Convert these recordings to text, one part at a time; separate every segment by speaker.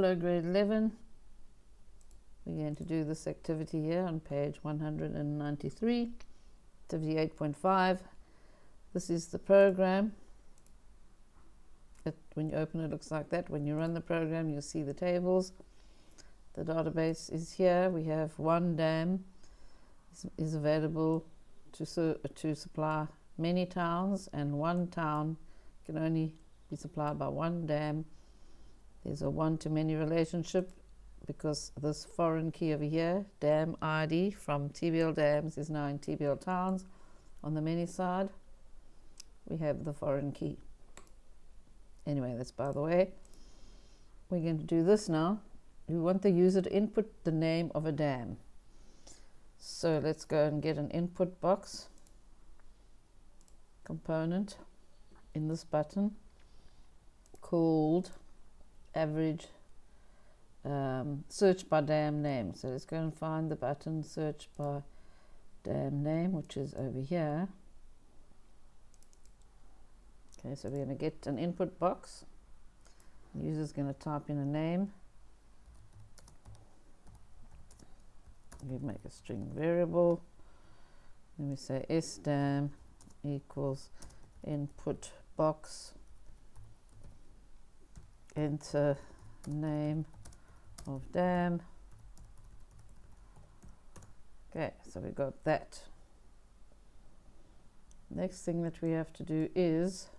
Speaker 1: Hello grade 11. We're going to do this activity here on page 193, activity 8.5. This is the program. When you open it, looks like that. When you run the program, you'll see the tables. The database is here. We have one dam is available to supply many towns, and one town can only be supplied by one dam. There's a one-to-many relationship because this foreign key over here, dam ID from TBL dams, is now in TBL towns. On the many side, we have the foreign key. Anyway, that's by the way. We're going to do this now. We want the user to input the name of a dam. So let's go and get an input box component in this button called average search by dam name. So let's go and find the button search by dam name, which is over here. Okay, so we're going to get an input box. The user is going to type in a name. We make a string variable. Then we say sdam equals input box, enter name of dam. Okay, so we got that. Next thing that we have to do is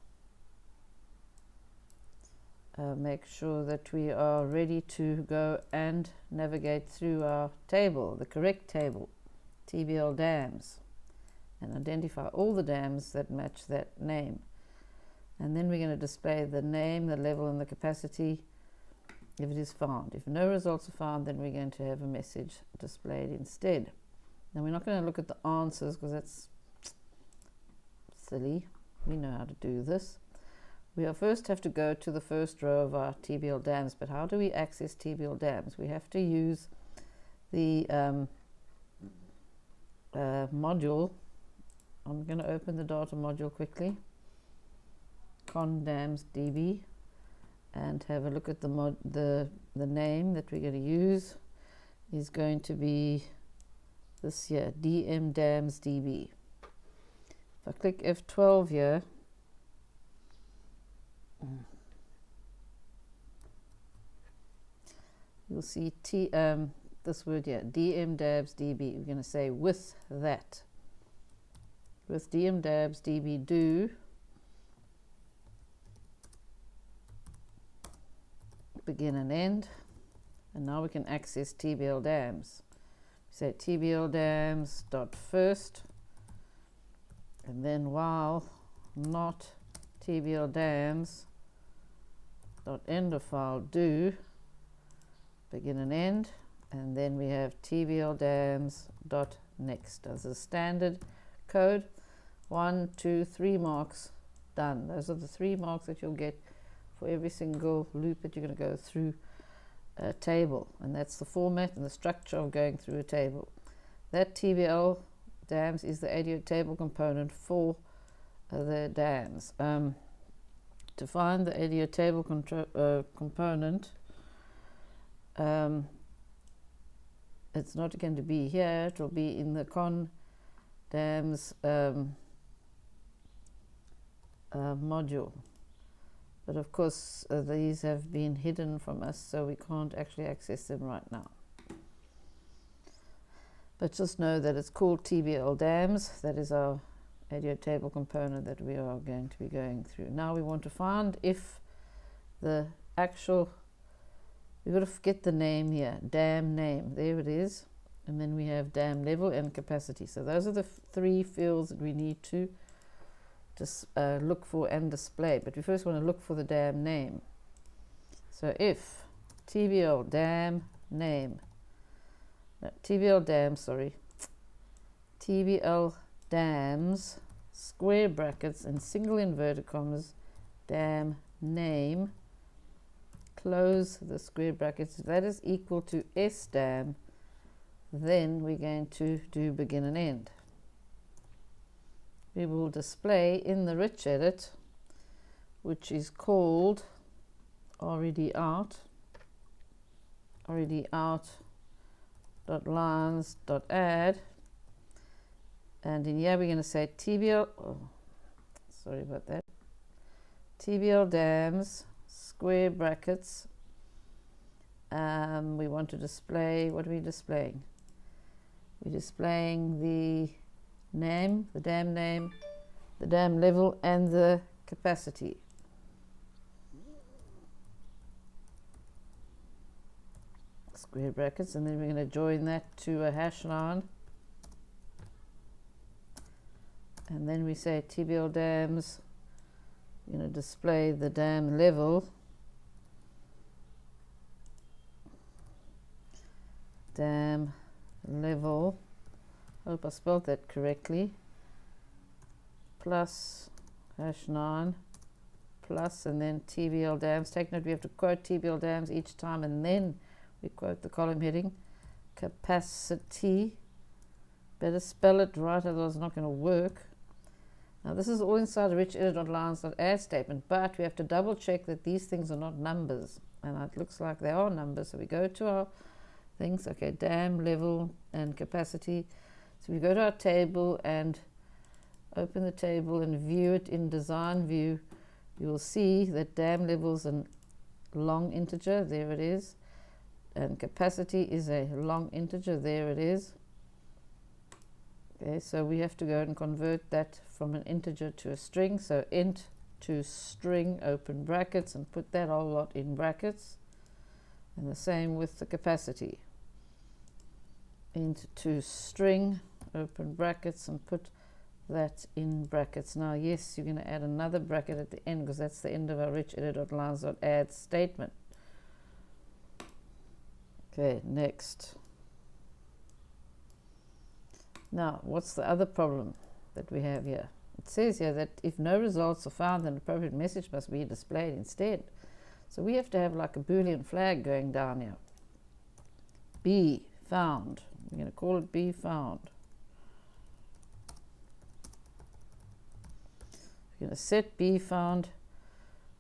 Speaker 1: make sure that we are ready to go and navigate through our table, the correct table, TBL dams, and identify all the dams that match that name. And then we're going to display the name, the level, and the capacity if it is found. If no results are found, then we're going to have a message displayed instead. Now we're not going to look at the answers because that's silly. We know how to do this. We first have to go to the first row of our TBL dams, but how do we access TBL dams? We have to use the module. I'm going to open the data module quickly, condamsdb, and have a look at the name that we're going to use is going to be this here, dmdamsdb. If I click F12 here, you'll see this word here, dmdamsdb. We're going to say with that. With dmdamsdb do begin and end, and now we can access TBL dams. We say TBL dams dot first, and then while not TBL dams dot end of file do begin and end, and then we have TBL dams dot next as a standard code. 1, 2, 3 marks, done. Those are the 3 marks that you'll get for every single loop that you're going to go through a table, and that's the format and the structure of going through a table. That TBL dams is the audio table component for the dams. To find the audio table component, it's not going to be here, it will be in the condams module. But of course, these have been hidden from us, so we can't actually access them right now. But just know that it's called TBL dams. That is our audio table component that we are going to be going through. Now we want to find if the actual, we've got to get the name here, dam name, there it is. And then we have dam level and capacity. So those are the 3 fields that we need to just look for and display, but we first want to look for the dam name. So if TBL dam name, no, TBL dams square brackets and single inverted commas dam name, close the square brackets, that is equal to sdam, then we're going to do begin and end. We will display in the rich edit, which is called already out, already out dot lines dot add, and in here we're going to say TBL, sorry about that, TBL dams square brackets. We want to display, what are we displaying? We're displaying the name, the dam name, the dam level, and the capacity. Square brackets, and then we're going to join that to a hash line. And then we say TBL dams, we're going to display the dam level, dam level, hope I spelled that correctly, plus hash 9 plus, and then TBL dams. Take note, we have to quote TBL dams each time, and then we quote the column heading. Capacity, better spell it right, otherwise it's not going to work. Now this is all inside a rich edit.lines.add statement, but we have to double check that these things are not numbers, and it looks like they are numbers. So we go to our things, okay, dam level and capacity. So we go to our table and open the table and view it in design view. You will see that dam level is a long integer, there it is, and capacity is a long integer, there it is. Okay, so we have to go and convert that from an integer to a string. So int to string, open brackets, and put that whole lot in brackets. And the same with the capacity. Int to string, open brackets, and put that in brackets. Now, yes, you're going to add another bracket at the end because that's the end of our rich edit.lines.add statement. Okay, next. Now, what's the other problem that we have here? It says here that if no results are found, an appropriate message must be displayed instead. So we have to have like a Boolean flag going down here. B found. We're going to call it B found. We're going to set B found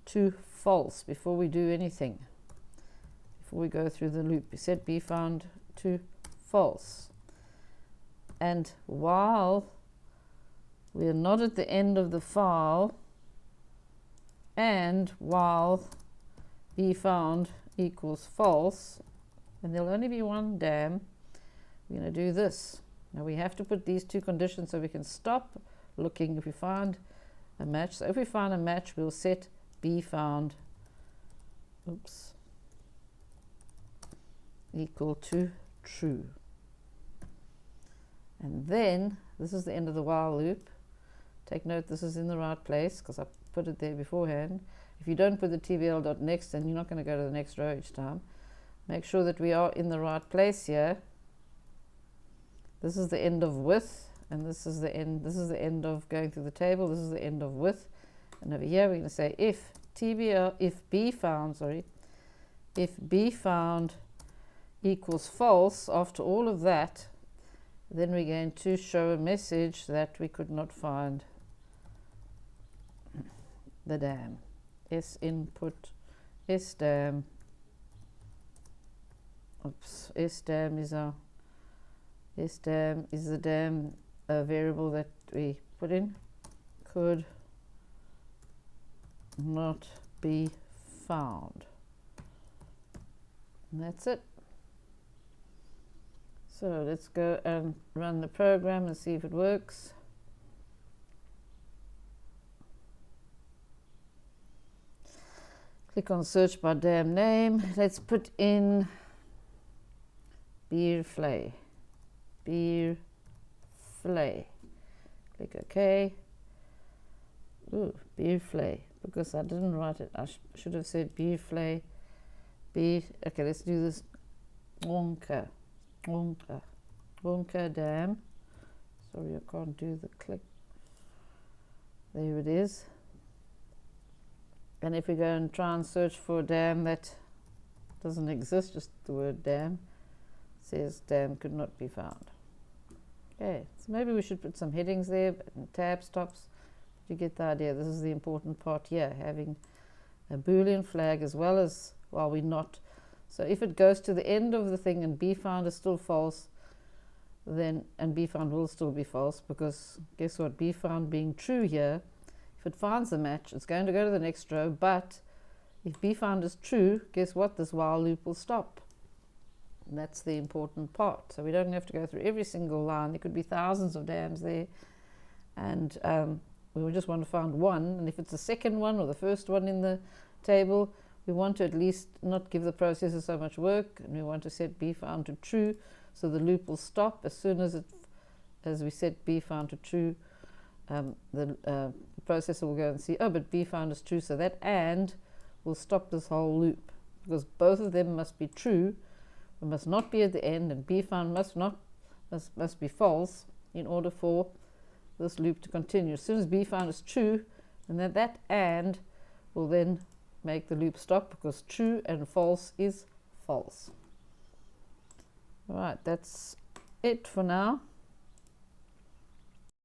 Speaker 1: to false before we do anything. Before we go through the loop, we set B found to false. And while we're not at the end of the file, and while B found equals false, and there'll only be one dam, we're going to do this. Now we have to put these two conditions so we can stop looking if we find a match. So if we find a match, we'll set B found equal to true. And then this is the end of the while loop. Take note, this is in the right place because I put it there beforehand. If you don't put the TBL.next, then you're not going to go to the next row each time. Make sure that we are in the right place here. This is the end of with, and this is the end. This is the end of going through the table. This is the end of with, and over here we're going to say if B found equals false after all of that, then we're going to show a message that we could not find the dam. S input, S dam. S dam is the dam variable that we put in. Could not be found. And that's it. So let's go and run the program and see if it works. Click on search by dam name. Let's put in beer flay. Beer flay. Click OK. Ooh, beer flay, because I didn't write it. I should have said beer flay. Okay, let's do this. Wonka dam. Sorry, I can't do the click. There it is. And if we go and try and search for a dam that doesn't exist, just the word dam, it says dam could not be found. Okay, so maybe we should put some headings there and tab stops. You get the idea. This is the important part here, having a Boolean flag as well as, while we're not So if it goes to the end of the thing and b found is still false, then, and b found will still be false, because guess what, b found being true here, if it finds a match, it's going to go to the next row, but if b found is true, guess what, this while loop will stop. And that's the important part. So we don't have to go through every single line. There could be thousands of dams there, and we just want to find one, and if it's the second one or the first one in the table, we want to at least not give the processor so much work, and we want to set b found to true, so the loop will stop as soon as we set b found to true. The processor will go and see, oh, but b found is true, so that and will stop this whole loop, because both of them must be true. It must not be at the end, and b found must be false in order for this loop to continue. As soon as b found is true, and then that and will then make the loop stop, because true and false is false. All right, that's it for now.